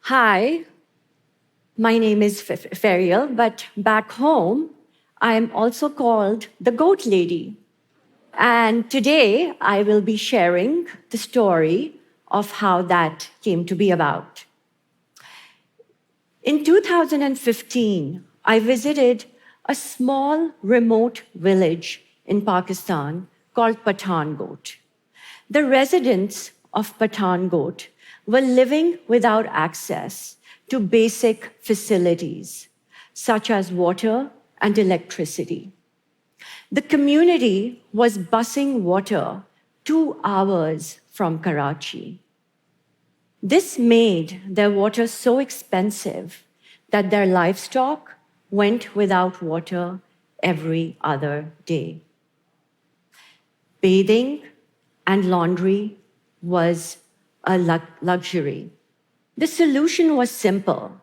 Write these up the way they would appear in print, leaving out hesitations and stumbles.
Hi, my name is Ferial, but back home, I am also called the Goat Lady. And today, I will be sharing the story of how that came to be about. In 2015, I visited a small remote village in Pakistan called Pathankot. The residents of Pathankot were living without access to basic facilities such as water and electricity. The community was busing water 2 hours from Karachi. This made their water so expensive that their livestock went without water every other day. Bathing and laundry was a luxury. The solution was simple,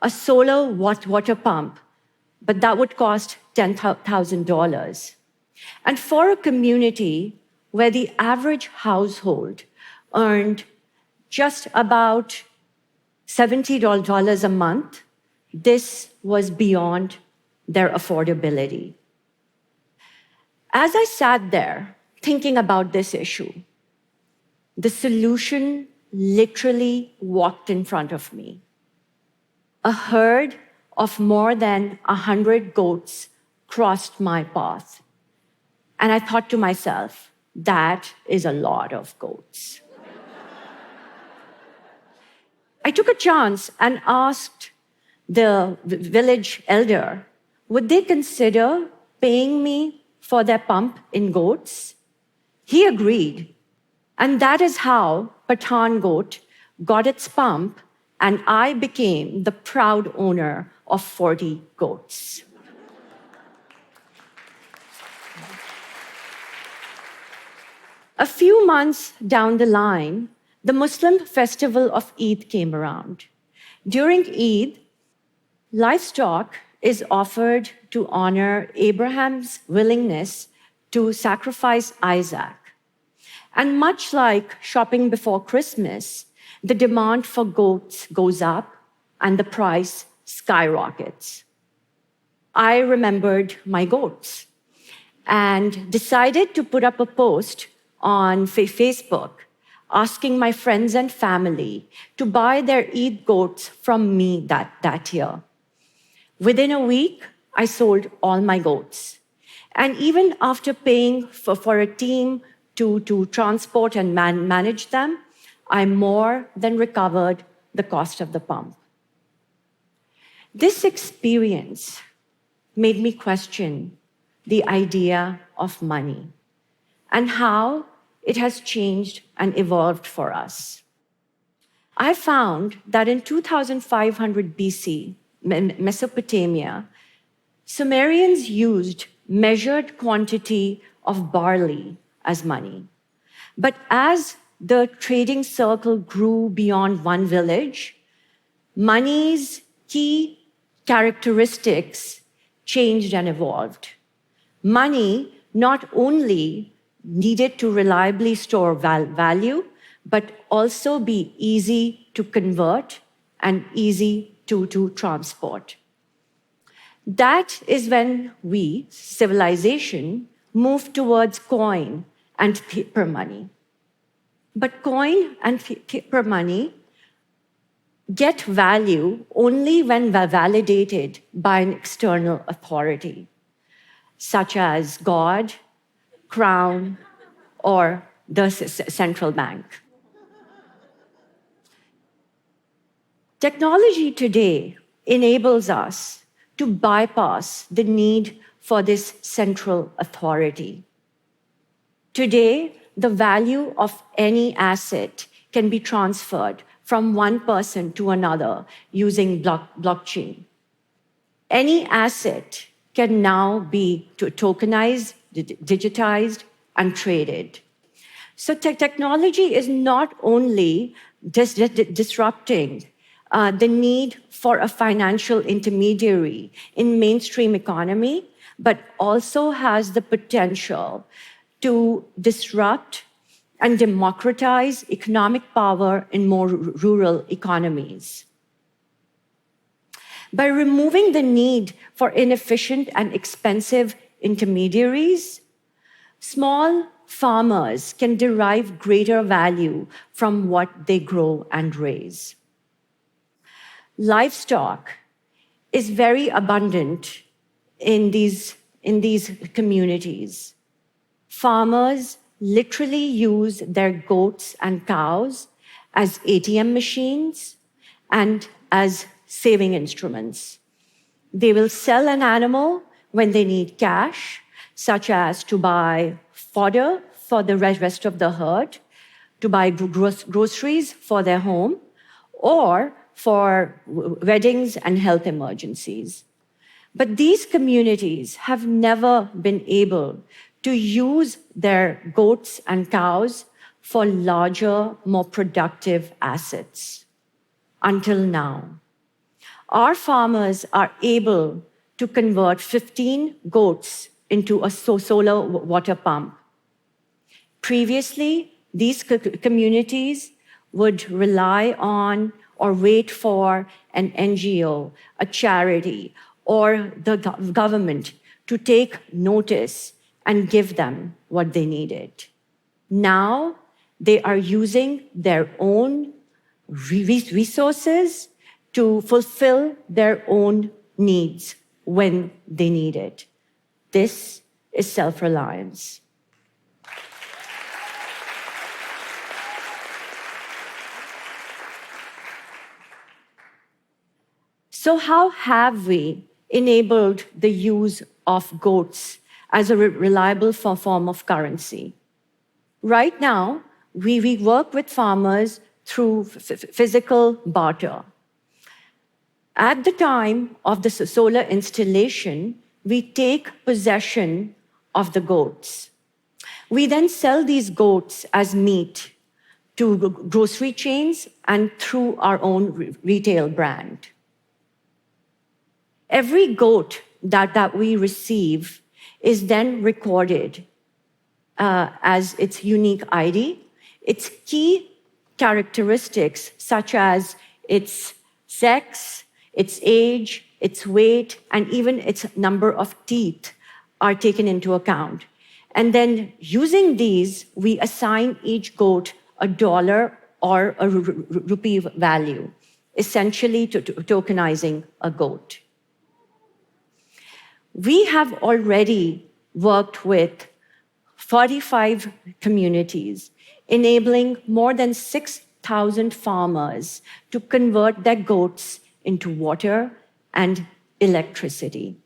a solar water pump, but that would cost $10,000. And for a community where the average household earned just about $70 a month, this was beyond their affordability. As I sat there thinking about this issue, the solution literally walked in front of me. A herd of more than 100 goats crossed my path. And I thought to myself, that is a lot of goats. I took a chance and asked the village elder, would they consider paying me for their pump in goats? He agreed. And that is how Pathankot got its pump, and I became the proud owner of 40 goats. A few months down the line, the Muslim festival of Eid came around. During Eid, livestock is offered to honor Abraham's willingness to sacrifice Isaac. And much like shopping before Christmas, the demand for goats goes up and the price skyrockets. I remembered my goats and decided to put up a post on Facebook asking my friends and family to buy their Eid goats from me that year. Within a week, I sold all my goats. And even after paying for a team to transport and manage them, I more than recovered the cost of the pump. This experience made me question the idea of money and how it has changed and evolved for us. I found that in 2500 BC, Mesopotamia, Sumerians used measured quantity of barley as money. But as the trading circle grew beyond one village, money's key characteristics changed and evolved. Money not only needed to reliably store value, but also be easy to convert and easy to transport. That is when we, civilization, moved towards coin and paper money. But coin and paper money get value only when validated by an external authority, such as God, Crown, or the central bank. Technology today enables us to bypass the need for this central authority. Today, the value of any asset can be transferred from one person to another using blockchain. Any asset can now be tokenized, digitized, and traded. So technology is not only disrupting the need for a financial intermediary in mainstream economy, but also has the potential to disrupt and democratize economic power in more rural economies. By removing the need for inefficient and expensive intermediaries, small farmers can derive greater value from what they grow and raise. Livestock is very abundant in these communities. Farmers literally use their goats and cows as ATM machines and as saving instruments. They will sell an animal when they need cash, such as to buy fodder for the rest of the herd, to buy groceries for their home, or for weddings and health emergencies. But these communities have never been able to use their goats and cows for larger, more productive assets until now. Our farmers are able to convert 15 goats into a solar water pump. Previously, these communities would rely on or wait for an NGO, a charity, or the government to take notice and give them what they needed. Now, they are using their own resources to fulfill their own needs when they need it. This is self-reliance. So how have we enabled the use of goats as a reliable form of currency? Right now, we work with farmers through physical barter. At the time of the solar installation, we take possession of the goats. We then sell these goats as meat to grocery chains and through our own retail brand. Every goat that we receive is then recorded as its unique ID, its key characteristics such as its sex, its age, its weight, and even its number of teeth are taken into account. And then using these, we assign each goat a dollar or a rupee value, essentially tokenizing a goat. We have already worked with 45 communities, enabling more than 6,000 farmers to convert their goats into water and electricity.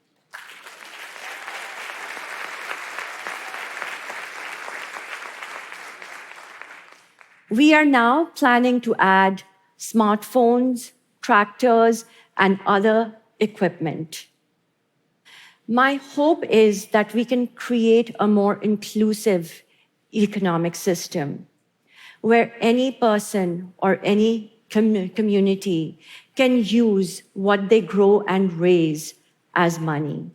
We are now planning to add smartphones, tractors, and other equipment. My hope is that we can create a more inclusive economic system where any person or any community can use what they grow and raise as money,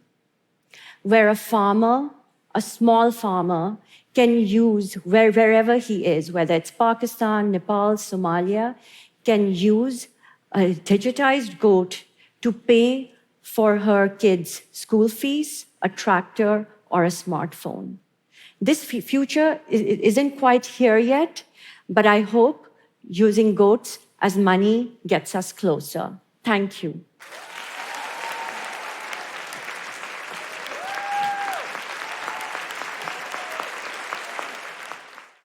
where a farmer, a small farmer, can use wherever he is, whether it's Pakistan, Nepal, Somalia, can use a digitized goat to pay for her kids' school fees, a tractor, or a smartphone. This future isn't quite here yet, but I hope using goats as money gets us closer. Thank you.